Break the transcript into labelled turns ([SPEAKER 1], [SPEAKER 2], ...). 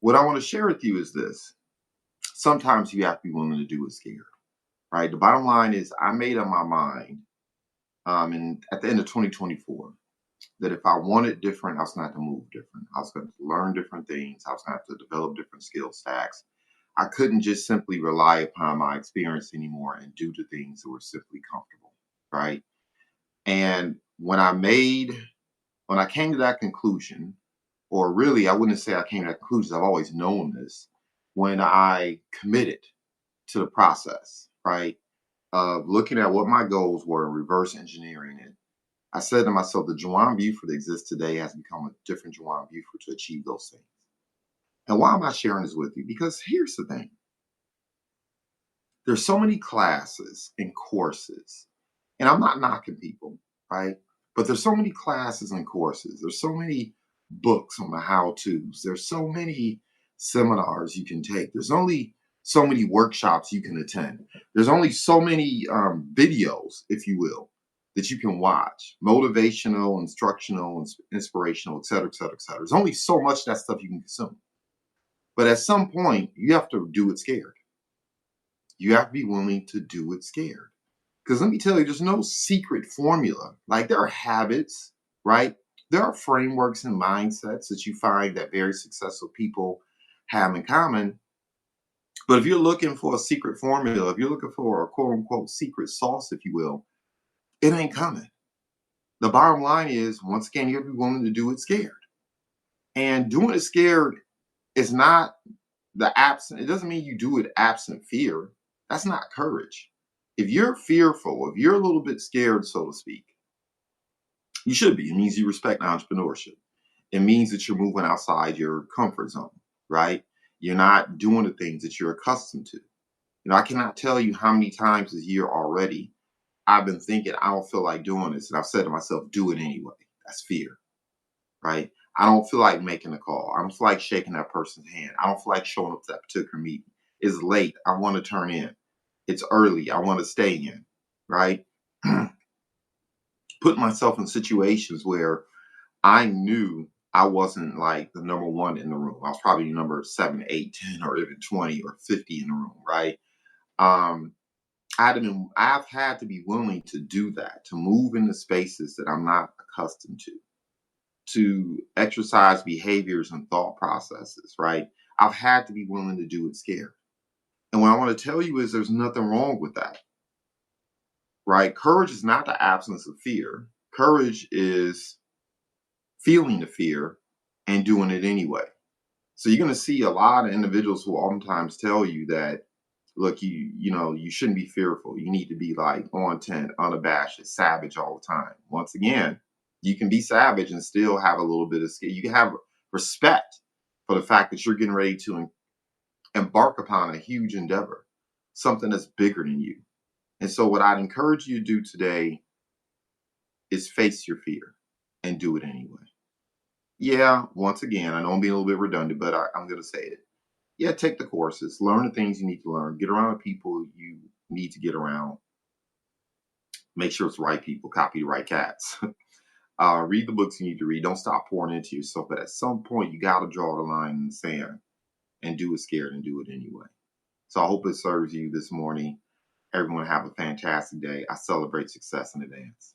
[SPEAKER 1] What I want to share with you is this. Sometimes you have to be willing to do it scared, right? The bottom line is I made up my mind and at the end of 2024 that if I wanted different, I was going to have to move different. I was going to learn different things. I was going to have to develop different skill stacks. I couldn't just simply rely upon my experience anymore and do the things that were simply comfortable, right? And when I came to that conclusion, or really, I wouldn't say I came to that conclusion. I've always known this. When I committed to the process, right, of looking at what my goals were and reverse engineering it, I said to myself, the Juwan Buford that exists today has become a different Juwan Buford to achieve those things. And why am I sharing this with you? Because here's the thing. There's so many classes and courses, and I'm not knocking people, right? But there's so many classes and courses. There's so many books on the how-tos. There's so many seminars you can take. There's only so many workshops you can attend. There's only so many videos, if you will, that you can watch. Motivational, instructional, inspirational, et cetera, et cetera, et cetera. There's only so much of that stuff you can consume. But at some point, you have to do it scared. You have to be willing to do it scared. Because let me tell you, there's no secret formula. Like there are habits, right? There are frameworks and mindsets that you find that very successful people have in common. But if you're looking for a secret formula, if you're looking for a quote unquote secret sauce, if you will, it ain't coming. The bottom line is, once again, you have to be willing to do it scared. And doing it scared is not it doesn't mean you do it absent fear. That's not courage. If you're fearful, if you're a little bit scared, so to speak, you should be. It means you respect entrepreneurship. It means that you're moving outside your comfort zone, right? You're not doing the things that you're accustomed to. I cannot tell you how many times this year already I've been thinking, I don't feel like doing this. And I've said to myself, do it anyway. That's fear, right? I don't feel like making a call. I don't feel like shaking that person's hand. I don't feel like showing up to that particular meeting. It's late. I want to turn in. It's early. I want to stay in, right? Put myself in situations where I knew I wasn't like the number one in the room. I was probably number 7, 8, 10, or even 20 or 50 in the room, right? Um, I've had to be willing to do that, to move into spaces that I'm not accustomed to exercise behaviors and thought processes, right? I've had to be willing to do it scared. And what I want to tell you is there's nothing wrong with that, right? Courage is not the absence of fear. Courage is feeling the fear and doing it anyway. So you're going to see a lot of individuals who oftentimes tell you that, look, you shouldn't be fearful. You need to be like on 10, unabashed, savage all the time. Once again, you can be savage and still have a little bit of skill. You can have respect for the fact that you're getting ready to embark upon a huge endeavor, something that's bigger than you. And so what I'd encourage you to do today is face your fear and do it anyway. Yeah, once again, I know I'm being a little bit redundant, but I'm going to say it. Yeah, take the courses, learn the things you need to learn, get around the people you need to get around, make sure it's the right people, copy the right cats. Read the books you need to read. Don't stop pouring into yourself. But at some point, you got to draw the line in the sand and do it scared and do it anyway. So I hope it serves you this morning. Everyone have a fantastic day. I celebrate success in advance.